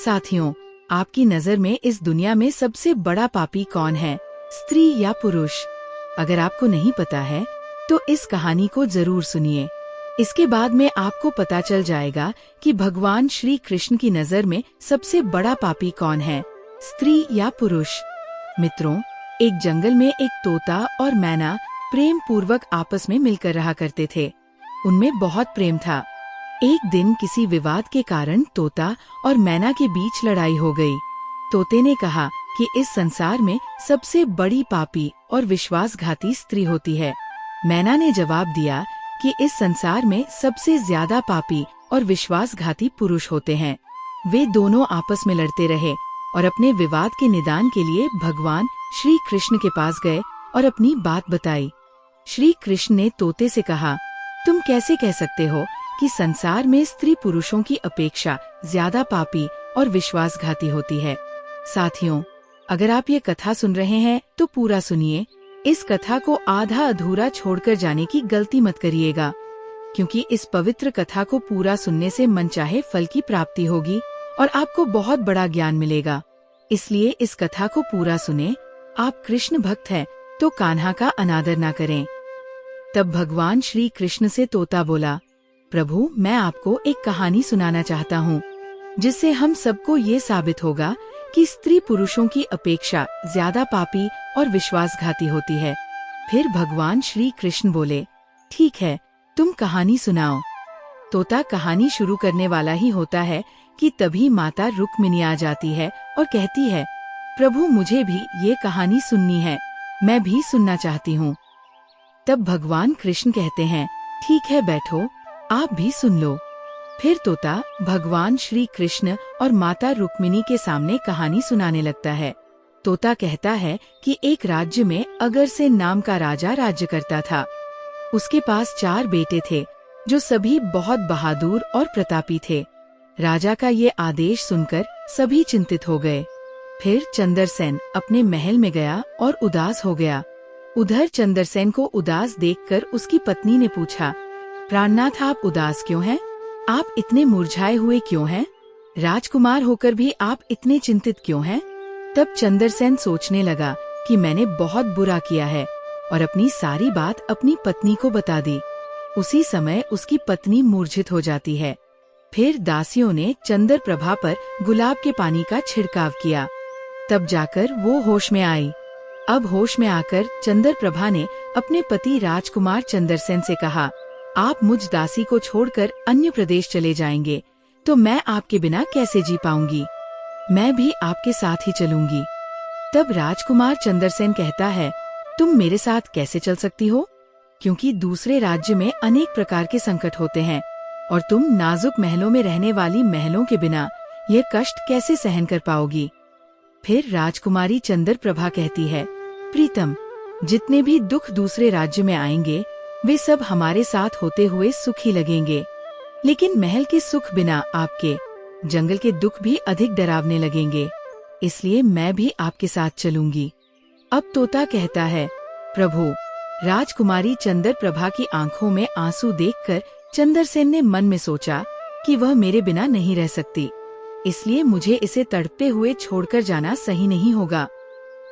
साथियों, आपकी नजर में इस दुनिया में सबसे बड़ा पापी कौन है, स्त्री या पुरुष? अगर आपको नहीं पता है तो इस कहानी को जरूर सुनिए। इसके बाद में आपको पता चल जाएगा कि भगवान श्री कृष्ण की नजर में सबसे बड़ा पापी कौन है, स्त्री या पुरुष। मित्रों, एक जंगल में एक तोता और मैना प्रेम पूर्वक आपस में मिलकर रहा करते थे। उनमें बहुत प्रेम था। एक दिन किसी विवाद के कारण तोता और मैना के बीच लड़ाई हो गई। तोते ने कहा कि इस संसार में सबसे बड़ी पापी और विश्वासघाती स्त्री होती है। मैना ने जवाब दिया कि इस संसार में सबसे ज्यादा पापी और विश्वासघाती पुरुष होते हैं। वे दोनों आपस में लड़ते रहे और अपने विवाद के निदान के लिए भगवान श्री कृष्ण के पास गए और अपनी बात बताई। श्री कृष्ण ने तोते से कहा, तुम कैसे कह सकते हो कि संसार में स्त्री पुरुषों की अपेक्षा ज्यादा पापी और विश्वासघाती होती है? साथियों, अगर आप ये कथा सुन रहे हैं तो पूरा सुनिए। इस कथा को आधा अधूरा छोड़कर जाने की गलती मत करिएगा, क्योंकि इस पवित्र कथा को पूरा सुनने से मनचाहे फल की प्राप्ति होगी और आपको बहुत बड़ा ज्ञान मिलेगा। इसलिए इस कथा को पूरा सुने। आप कृष्ण भक्त हैं तो कान्हा का अनादर ना करें। तब भगवान श्री कृष्ण से तोता बोला, प्रभु, मैं आपको एक कहानी सुनाना चाहता हूँ, जिससे हम सबको ये साबित होगा कि स्त्री पुरुषों की अपेक्षा ज्यादा पापी और विश्वासघाती होती है। फिर भगवान श्री कृष्ण बोले, ठीक है, तुम कहानी सुनाओ। तोता कहानी शुरू करने वाला ही होता है कि तभी माता रुक्मिणी आ जाती है और कहती है, प्रभु, मुझे भी ये कहानी सुननी है, मैं भी सुनना चाहती हूँ। तब भगवान कृष्ण कहते हैं, ठीक है, बैठो, आप भी सुन लो। फिर तोता भगवान श्री कृष्ण और माता रुक्मिणी के सामने कहानी सुनाने लगता है। तोता कहता है कि एक राज्य में अगरसेन नाम का राजा राज्य करता था। उसके पास 4 बेटे थे, जो सभी बहुत बहादुर और प्रतापी थे। राजा का ये आदेश सुनकर सभी चिंतित हो गए। फिर चंद्रसेन अपने महल में गया और उदास हो गया। उधर चंद्रसेन को उदास देखकर उसकी पत्नी ने पूछा, प्राणनाथ, आप उदास क्यों हैं? आप इतने मुरझाए हुए क्यों हैं? राजकुमार होकर भी आप इतने चिंतित क्यों हैं? तब चंद्रसेन सोचने लगा कि मैंने बहुत बुरा किया है और अपनी सारी बात अपनी पत्नी को बता दी। उसी समय उसकी पत्नी मूर्छित हो जाती है। फिर दासियों ने चंद्र प्रभा पर गुलाब के पानी का छिड़काव किया। तब जाकर वो होश में आई। अब होश में आकर चंद्र प्रभा ने अपने पति राजकुमार चंद्रसेन से कहा, आप मुझ दासी को छोड़कर अन्य प्रदेश चले जाएंगे तो मैं आपके बिना कैसे जी पाऊंगी? मैं भी आपके साथ ही चलूंगी। तब राजकुमार चंद्रसेन कहता है, तुम मेरे साथ कैसे चल सकती हो? क्योंकि दूसरे राज्य में अनेक प्रकार के संकट होते हैं और तुम नाजुक महलों में रहने वाली महलों के बिना ये कष्ट कैसे सहन कर पाओगी? फिर राजकुमारी चंद्र प्रभा कहती है, प्रीतम, जितने भी दुख दूसरे राज्य में आएंगे वे सब हमारे साथ होते हुए सुखी लगेंगे, लेकिन महल के सुख बिना आपके जंगल के दुख भी अधिक डरावने लगेंगे। इसलिए मैं भी आपके साथ चलूंगी। अब तोता कहता है, प्रभु, राजकुमारी चंद्र प्रभा की आंखों में आंसू देखकर चंद्रसेन ने मन में सोचा कि वह मेरे बिना नहीं रह सकती, इसलिए मुझे इसे तड़पते हुए छोड़कर जाना सही नहीं होगा।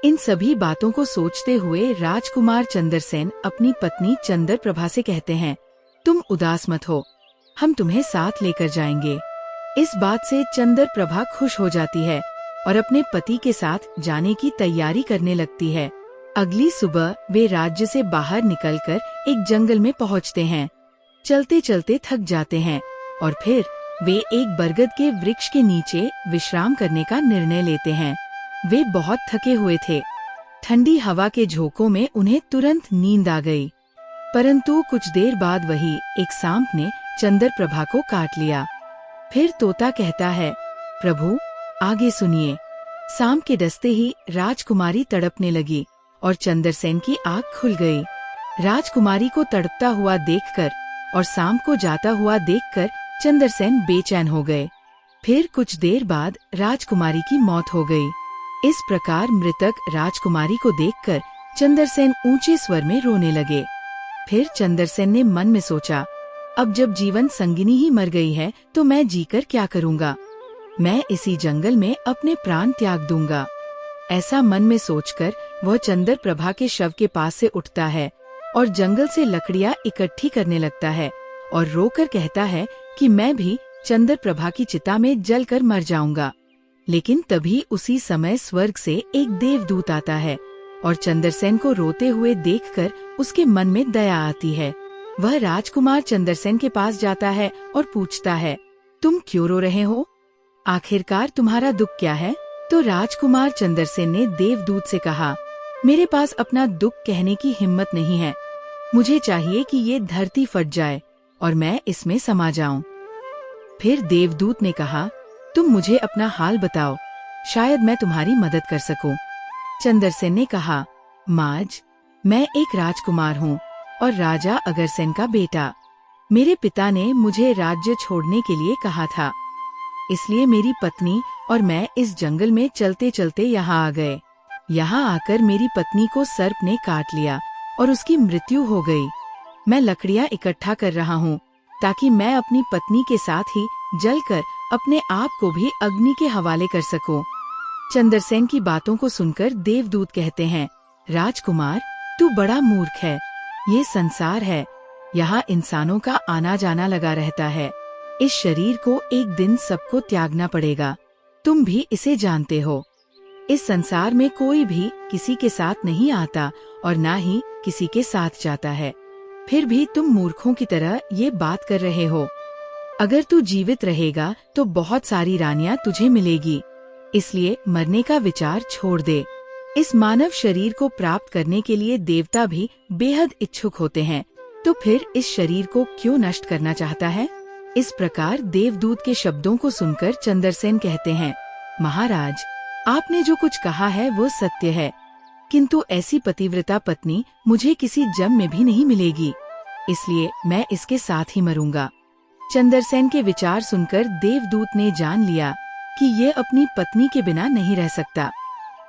इन सभी बातों को सोचते हुए राजकुमार चंद्रसेन अपनी पत्नी चंद्र प्रभा से कहते हैं, तुम उदास मत हो, हम तुम्हें साथ लेकर जाएंगे। इस बात से चंद्र प्रभा खुश हो जाती है और अपने पति के साथ जाने की तैयारी करने लगती है। अगली सुबह वे राज्य से बाहर निकलकर एक जंगल में पहुंचते हैं। चलते चलते थक जाते हैं और फिर वे एक बरगद के वृक्ष के नीचे विश्राम करने का निर्णय लेते हैं। वे बहुत थके हुए थे। ठंडी हवा के झोंकों में उन्हें तुरंत नींद आ गई। परंतु कुछ देर बाद वही एक सांप ने चंद्र प्रभा को काट लिया। फिर तोता कहता है, प्रभु, आगे सुनिए। सांप के डसते ही राजकुमारी तड़पने लगी और चंद्रसेन की आँख खुल गई। राजकुमारी को तड़पता हुआ देखकर और सांप को जाता हुआ देखकर चंद्रसेन बेचैन हो गए। फिर कुछ देर बाद राजकुमारी की मौत हो गई। इस प्रकार मृतक राजकुमारी को देखकर चंद्रसेन ऊंचे स्वर में रोने लगे। फिर चंद्रसेन ने मन में सोचा, अब जब जीवन संगिनी ही मर गई है तो मैं जीकर क्या करूँगा? मैं इसी जंगल में अपने प्राण त्याग दूंगा। ऐसा मन में सोचकर वह चंद्र प्रभा के शव के पास से उठता है और जंगल से लकड़ियां इकट्ठी करने लगता है और रोकर कहता है कि मैं भी चंद्र प्रभा की चिता में जलकर मर जाऊंगा। लेकिन तभी उसी समय स्वर्ग से एक देवदूत आता है और चंद्रसेन को रोते हुए देखकर उसके मन में दया आती है। वह राजकुमार चंद्रसेन के पास जाता है और पूछता है, तुम क्यों रो रहे हो? आखिरकार तुम्हारा दुख क्या है? तो राजकुमार चंद्रसेन ने देवदूत से कहा, मेरे पास अपना दुख कहने की हिम्मत नहीं है। मुझे चाहिए कि ये धरती फट जाए और मैं इसमें समा जाऊं। फिर देवदूत ने कहा, तुम मुझे अपना हाल बताओ, शायद मैं तुम्हारी मदद कर सकूं। चंद्रसेन ने कहा, माज, मैं एक राजकुमार हूँ और राजा अगरसेन का बेटा। मेरे पिता ने मुझे राज्य छोड़ने के लिए कहा था, इसलिए मेरी पत्नी और मैं इस जंगल में चलते चलते यहाँ आ गए। यहाँ आकर मेरी पत्नी को सर्प ने काट लिया और उसकी मृत्यु हो गई। मैं लकड़ियाँ इकट्ठा कर रहा हूँ ताकि मैं अपनी पत्नी के साथ ही जलकर अपने आप को भी अग्नि के हवाले कर सकूं। चंद्रसेन की बातों को सुनकर देवदूत कहते हैं, राजकुमार, तू बड़ा मूर्ख है। ये संसार है, यहाँ इंसानों का आना जाना लगा रहता है। इस शरीर को एक दिन सबको त्यागना पड़ेगा। तुम भी इसे जानते हो। इस संसार में कोई भी किसी के साथ नहीं आता और ना ही किसी के साथ जाता है। फिर भी तुम मूर्खों की तरह ये बात कर रहे हो। अगर तू जीवित रहेगा तो बहुत सारी रानियां तुझे मिलेगी, इसलिए मरने का विचार छोड़ दे। इस मानव शरीर को प्राप्त करने के लिए देवता भी बेहद इच्छुक होते हैं, तो फिर इस शरीर को क्यों नष्ट करना चाहता है? इस प्रकार देवदूत के शब्दों को सुनकर चंद्रसेन कहते हैं, महाराज, आपने जो कुछ कहा है वो सत्य है, किंतु ऐसी पतिव्रता पत्नी मुझे किसी जन्म में भी नहीं मिलेगी, इसलिए मैं इसके साथ ही मरूंगा। चंद्रसेन के विचार सुनकर देवदूत ने जान लिया कि ये अपनी पत्नी के बिना नहीं रह सकता।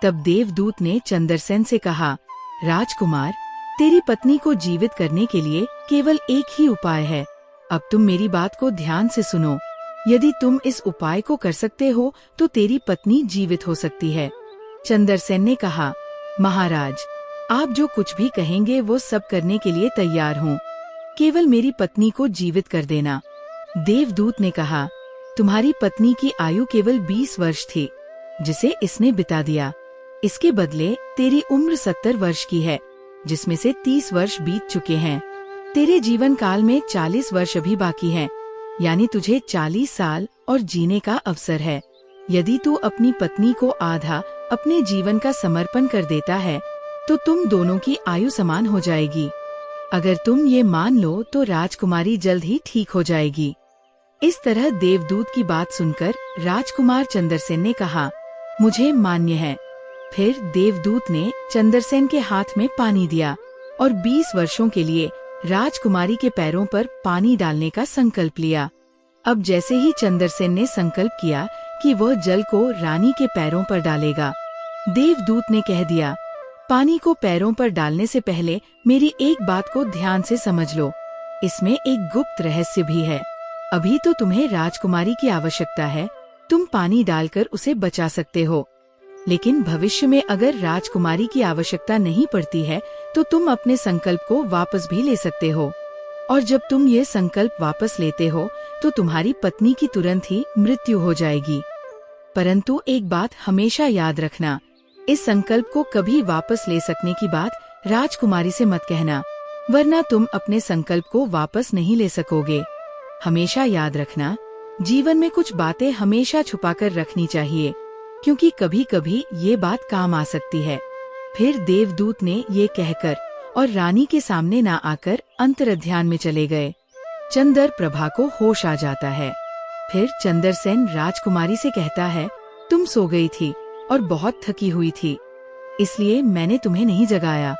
तब देवदूत ने चंद्रसेन से कहा, राजकुमार, तेरी पत्नी को जीवित करने के लिए केवल एक ही उपाय है। अब तुम मेरी बात को ध्यान से सुनो। यदि तुम इस उपाय को कर सकते हो तो तेरी पत्नी जीवित हो सकती है। चंद्रसेन ने कहा, महाराज, आप जो कुछ भी कहेंगे वो सब करने के लिए तैयार हूँ, केवल मेरी पत्नी को जीवित कर देना। देवदूत ने कहा, तुम्हारी पत्नी की आयु केवल 20 वर्ष थी, जिसे इसने बिता दिया। इसके बदले तेरी उम्र 70 वर्ष की है, जिसमें से 30 वर्ष बीत चुके हैं। तेरे जीवन काल में 40 वर्ष अभी बाकी हैं, यानी तुझे 40 साल और जीने का अवसर है। यदि तू अपनी पत्नी को आधा अपने जीवन का समर्पण कर देता है तो तुम दोनों की आयु समान हो जाएगी। अगर तुम ये मान लो तो राजकुमारी जल्द ही ठीक हो जाएगी। इस तरह देवदूत की बात सुनकर राजकुमार चंद्रसेन ने कहा, मुझे मान्य है। फिर देवदूत ने चंद्रसेन के हाथ में पानी दिया और 20 वर्षों के लिए राजकुमारी के पैरों पर पानी डालने का संकल्प लिया। अब जैसे ही चंद्रसेन ने संकल्प किया कि वह जल को रानी के पैरों पर डालेगा, देवदूत ने कह दिया, पानी को पैरों पर डालने से पहले मेरी एक बात को ध्यान से समझ लो। इसमें एक गुप्त रहस्य भी है। अभी तो तुम्हें राजकुमारी की आवश्यकता है, तुम पानी डालकर उसे बचा सकते हो, लेकिन भविष्य में अगर राजकुमारी की आवश्यकता नहीं पड़ती है तो तुम अपने संकल्प को वापस भी ले सकते हो। और जब तुम ये संकल्प वापस लेते हो तो तुम्हारी पत्नी की तुरंत ही मृत्यु हो जाएगी। परंतु एक बात हमेशा याद रखना, इस संकल्प को कभी वापस ले सकने की बात राजकुमारी से मत कहना, वरना तुम अपने संकल्प को वापस नहीं ले सकोगे। हमेशा याद रखना, जीवन में कुछ बातें हमेशा छुपाकर रखनी चाहिए, क्योंकि कभी कभी ये बात काम आ सकती है। फिर देवदूत ने ये कहकर और रानी के सामने ना आकर अंतर्ध्यान में चले गए। चंद्र प्रभा को होश आ जाता है। फिर चंद्रसेन राजकुमारी से कहता है, तुम सो गई थी और बहुत थकी हुई थी, इसलिए मैंने तुम्हें नहीं जगाया।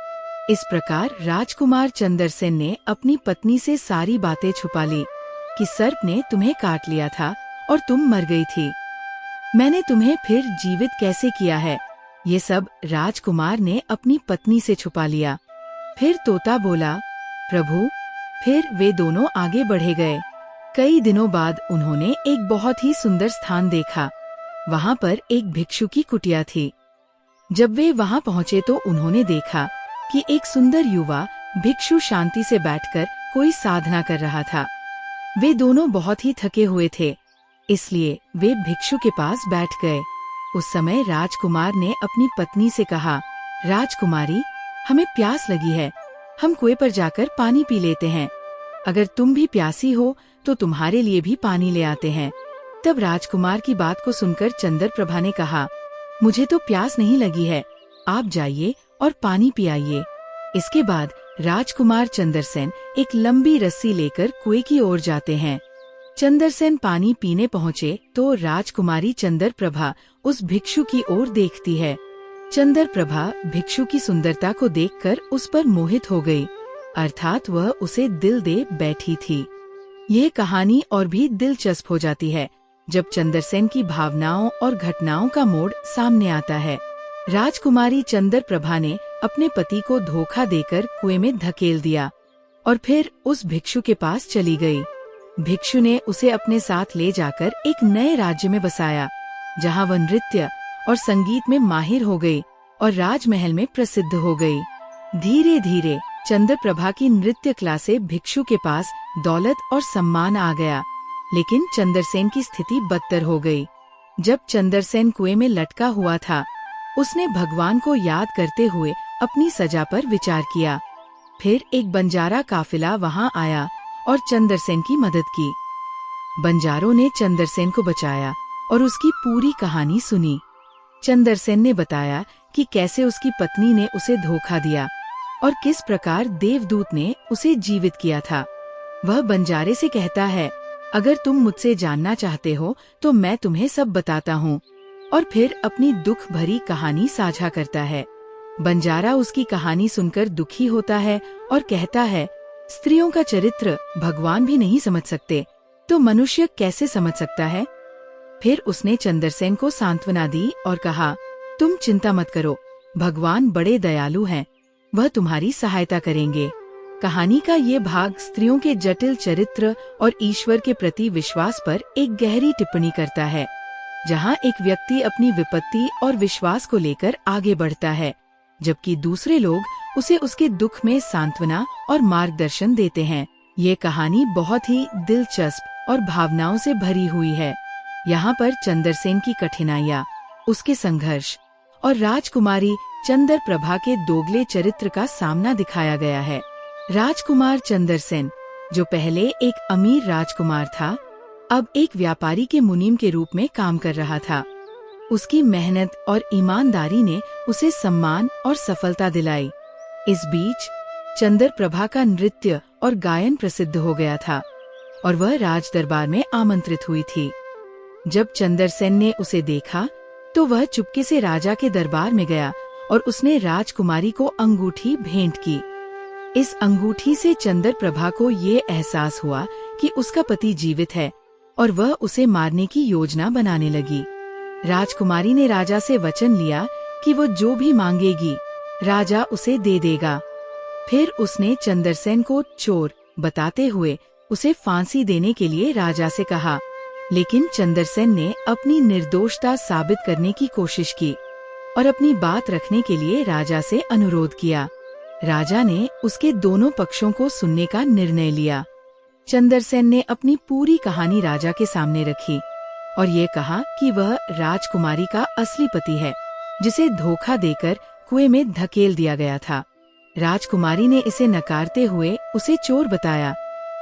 इस प्रकार राजकुमार चंद्रसेन ने अपनी पत्नी से सारी बातें छुपा ली कि सर्प ने तुम्हें काट लिया था और तुम मर गई थी। मैंने तुम्हें फिर जीवित कैसे किया है, ये सब राजकुमार ने अपनी पत्नी से छुपा लिया। फिर तोता बोला, प्रभु। फिर वे दोनों आगे बढ़े गए। कई दिनों बाद उन्होंने एक बहुत ही सुंदर स्थान देखा। वहाँ पर एक भिक्षु की कुटिया थी। जब वे वहाँ पहुँचे तो उन्होंने देखा कि एक सुंदर युवा भिक्षु शांति से बैठकर कोई साधना कर रहा था। वे दोनों बहुत ही थके हुए थे, इसलिए वे भिक्षु के पास बैठ गए। उस समय राजकुमार ने अपनी पत्नी से कहा, राजकुमारी, हमें प्यास लगी है, हम कुएं पर जाकर पानी पी लेते हैं। अगर तुम भी प्यासी हो तो तुम्हारे लिए भी पानी ले आते हैं। तब राजकुमार की बात को सुनकर चंद्रप्रभा ने कहा, मुझे तो प्यास नहीं लगी है, आप जाइए और पानी पियाइए। इसके बाद राजकुमार चंद्रसेन एक लंबी रस्सी लेकर कुएं की ओर जाते हैं। चंद्रसेन पानी पीने पहुँचे तो राजकुमारी चंद्रप्रभा उस भिक्षु की ओर देखती है। चंद्रप्रभा भिक्षु की सुंदरता को देखकर उस पर मोहित हो गई, अर्थात वह उसे दिल दे बैठी थी। यह कहानी और भी दिलचस्प हो जाती है जब चंद्रसेन की भावनाओं और घटनाओं का मोड़ सामने आता है। राजकुमारी चंद्रप्रभा ने अपने पति को धोखा देकर कुएं में धकेल दिया और फिर उस भिक्षु के पास चली गई। भिक्षु ने उसे अपने साथ ले जाकर एक नए राज्य में बसाया, जहां वह नृत्य और संगीत में माहिर हो गई और राजमहल में प्रसिद्ध हो गई। धीरे धीरे चंद्रप्रभा की नृत्य कला से भिक्षु के पास दौलत और सम्मान आ गया, लेकिन चंद्रसेन की स्थिति बदतर हो गई। जब चंद्रसेन कुएं में लटका हुआ था, उसने भगवान को याद करते हुए अपनी सजा पर विचार किया। फिर एक बंजारा काफिला वहां आया और चंद्रसेन की मदद की। बंजारों ने चंद्रसेन को बचाया और उसकी पूरी कहानी सुनी। चंद्रसेन ने बताया कि कैसे उसकी पत्नी ने उसे धोखा दिया और किस प्रकार देवदूत ने उसे जीवित किया था। वह बंजारे से कहता है, अगर तुम मुझसे जानना चाहते हो तो मैं तुम्हें सब बताता हूँ, और फिर अपनी दुख भरी कहानी साझा करता है। बंजारा उसकी कहानी सुनकर दुखी होता है और कहता है, स्त्रियों का चरित्र भगवान भी नहीं समझ सकते, तो मनुष्य कैसे समझ सकता है। फिर उसने चंद्रसेन को सांत्वना दी और कहा, तुम चिंता मत करो, भगवान बड़े दयालु हैं, वह तुम्हारी सहायता करेंगे। कहानी का ये भाग स्त्रियों के जटिल चरित्र और ईश्वर के प्रति विश्वास पर एक गहरी टिप्पणी करता है, जहाँ एक व्यक्ति अपनी विपत्ति और विश्वास को लेकर आगे बढ़ता है, जबकि दूसरे लोग उसे उसके दुख में सांत्वना और मार्गदर्शन देते हैं। ये कहानी बहुत ही दिलचस्प और भावनाओं से भरी हुई है। यहाँ पर चंद्रसेन की कठिनाइयाँ, उसके संघर्ष और राजकुमारी चंद्रप्रभा के दोगले चरित्र का सामना दिखाया गया है। राजकुमार चंद्रसेन, जो पहले एक अमीर राजकुमार था, अब एक व्यापारी के मुनीम के रूप में काम कर रहा था। उसकी मेहनत और ईमानदारी ने उसे सम्मान और सफलता दिलाई। इस बीच चंद्रप्रभा का नृत्य और गायन प्रसिद्ध हो गया था और वह राज दरबार में आमंत्रित हुई थी। जब चंद्रसेन ने उसे देखा तो वह चुपके से राजा के दरबार में गया और उसने राजकुमारी को अंगूठी भेंट की। इस अंगूठी से चंद्रप्रभा को ये एहसास हुआ कि उसका पति जीवित है और वह उसे मारने की योजना बनाने लगी। राजकुमारी ने राजा से वचन लिया कि वो जो भी मांगेगी राजा उसे दे देगा। फिर उसने चंद्रसेन को चोर बताते हुए उसे फांसी देने के लिए राजा से कहा, लेकिन चंद्रसेन ने अपनी निर्दोषता साबित करने की कोशिश की और अपनी बात रखने के लिए राजा से अनुरोध किया। राजा ने उसके दोनों पक्षों को सुनने का निर्णय लिया। चंद्रसेन ने अपनी पूरी कहानी राजा के सामने रखी और ये कहा कि वह राजकुमारी का असली पति है, जिसे धोखा देकर कुएं में धकेल दिया गया था। राजकुमारी ने इसे नकारते हुए उसे चोर बताया,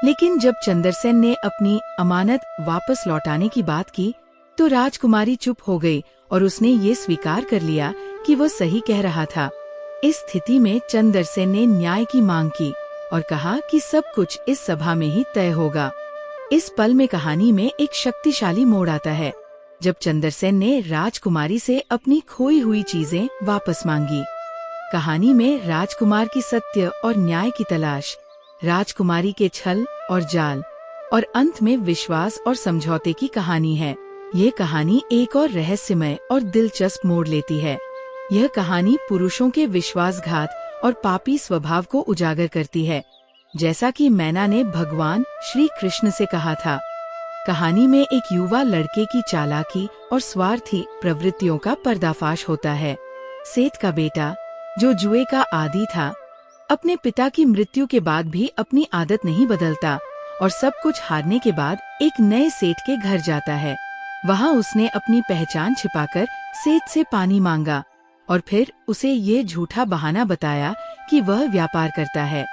लेकिन जब चंद्रसेन ने अपनी अमानत वापस लौटाने की बात की तो राजकुमारी चुप हो गई और उसने ये स्वीकार कर लिया कि वह सही कह रहा था। इस स्थिति में चंद्रसेन ने न्याय की मांग की और कहा कि सब कुछ इस सभा में ही तय होगा। इस पल में कहानी में एक शक्तिशाली मोड़ आता है, जब चंद्रसेन ने राजकुमारी से अपनी खोई हुई चीजें वापस मांगी। कहानी में राजकुमार की सत्य और न्याय की तलाश, राजकुमारी के छल और जाल और अंत में विश्वास और समझौते की कहानी है। ये कहानी एक और रहस्यमय और दिलचस्प मोड़ लेती है। यह कहानी पुरुषों के विश्वासघात और पापी स्वभाव को उजागर करती है, जैसा कि मैना ने भगवान श्री कृष्ण से कहा था। कहानी में एक युवा लड़के की चालाकी और स्वार्थी प्रवृत्तियों का पर्दाफाश होता है। सेठ का बेटा, जो जुए का आदी था, अपने पिता की मृत्यु के बाद भी अपनी आदत नहीं बदलता और सब कुछ हारने के बाद एक नए सेठ के घर जाता है। वहाँ उसने अपनी पहचान छिपाकर सेठ से पानी मांगा और फिर उसे ये झूठा बहाना बताया कि वह व्यापार करता है।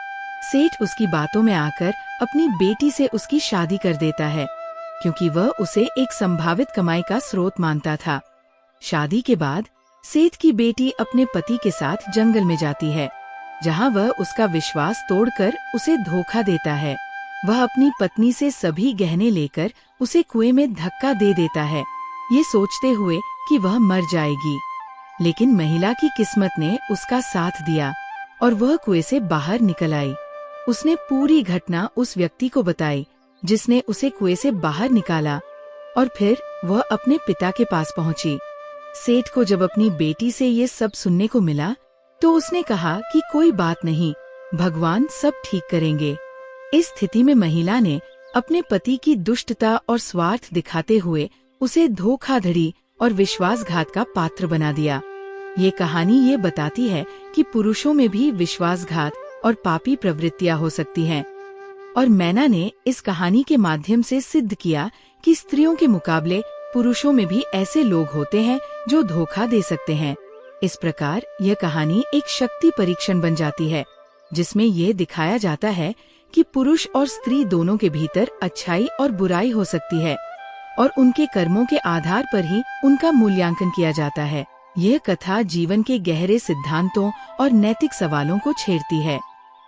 सेठ उसकी बातों में आकर अपनी बेटी से उसकी शादी कर देता है, क्योंकि वह उसे एक संभावित कमाई का स्रोत मानता था। शादी के बाद सेठ की बेटी अपने पति के साथ जंगल में जाती है, जहां वह उसका विश्वास तोड़कर उसे धोखा देता है। वह अपनी पत्नी से सभी गहने लेकर उसे कुएं में धक्का दे देता है, ये सोचते हुए कि वह मर जाएगी। लेकिन महिला की किस्मत ने उसका साथ दिया और वह कुएं से बाहर निकल आई। उसने पूरी घटना उस व्यक्ति को बताई जिसने उसे कुएं से बाहर निकाला और फिर वह अपने पिता के पास पहुंची। सेठ को जब अपनी बेटी से ये सब सुनने को मिला तो उसने कहा कि कोई बात नहीं, भगवान सब ठीक करेंगे। इस स्थिति में महिला ने अपने पति की दुष्टता और स्वार्थ दिखाते हुए उसे धोखाधड़ी और विश्वासघात का पात्र बना दिया। ये कहानी ये बताती है कि पुरुषों में भी विश्वासघात और पापी प्रवृत्तियां हो सकती हैं। और मैना ने इस कहानी के माध्यम से सिद्ध किया कि स्त्रियों के मुकाबले पुरुषों में भी ऐसे लोग होते हैं जो धोखा दे सकते हैं। इस प्रकार यह कहानी एक शक्ति परीक्षण बन जाती है, जिसमें यह दिखाया जाता है कि पुरुष और स्त्री दोनों के भीतर अच्छाई और बुराई हो सकती है और उनके कर्मों के आधार पर ही उनका मूल्यांकन किया जाता है। यह कथा जीवन के गहरे सिद्धांतों और नैतिक सवालों को छेड़ती है।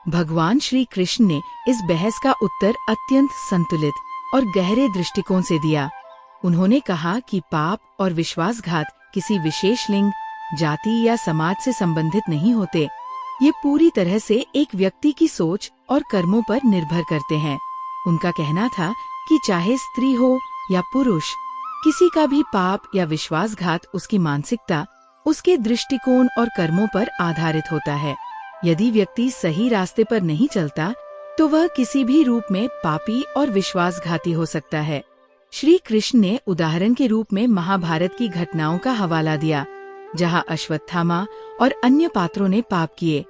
भगवान श्री कृष्ण ने इस बहस का उत्तर अत्यंत संतुलित और गहरे दृष्टिकोण से दिया। उन्होंने कहा कि पाप और विश्वासघात किसी विशेष लिंग, जाति या समाज से संबंधित नहीं होते। ये पूरी तरह से एक व्यक्ति की सोच और कर्मों पर निर्भर करते हैं। उनका कहना था कि चाहे स्त्री हो या पुरुष, किसी का भी पाप या विश्वासघात उसकी मानसिकता, उसके दृष्टिकोण और कर्मों पर आधारित होता है। यदि व्यक्ति सही रास्ते पर नहीं चलता तो वह किसी भी रूप में पापी और विश्वासघाती हो सकता है। श्री कृष्ण ने उदाहरण के रूप में महाभारत की घटनाओं का हवाला दिया, जहां अश्वत्थामा और अन्य पात्रों ने पाप किए,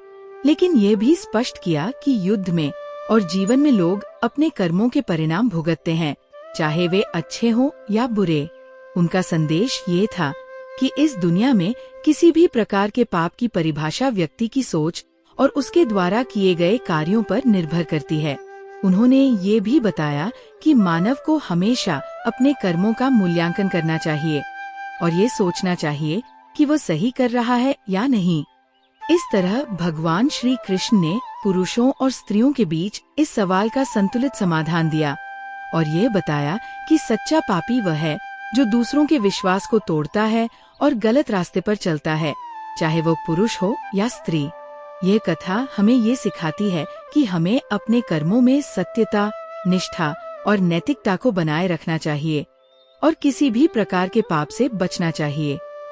लेकिन ये भी स्पष्ट किया कि युद्ध में और जीवन में लोग अपने कर्मों के परिणाम भुगतते हैं, चाहे वे अच्छे हों या बुरे। उनका संदेश ये था कि इस दुनिया में किसी भी प्रकार के पाप की परिभाषा व्यक्ति की सोच और उसके द्वारा किए गए कार्यों पर निर्भर करती है। उन्होंने ये भी बताया कि मानव को हमेशा अपने कर्मों का मूल्यांकन करना चाहिए और ये सोचना चाहिए कि वो सही कर रहा है या नहीं। इस तरह भगवान श्री कृष्ण ने पुरुषों और स्त्रियों के बीच इस सवाल का संतुलित समाधान दिया और ये बताया कि सच्चा पापी वह है जो दूसरों के विश्वास को तोड़ता है और गलत रास्ते पर चलता है, चाहे वो पुरुष हो या स्त्री। ये कथा हमें ये सिखाती है कि हमें अपने कर्मों में सत्यता, निष्ठा और नैतिकता को बनाए रखना चाहिए और किसी भी प्रकार के पाप से बचना चाहिए।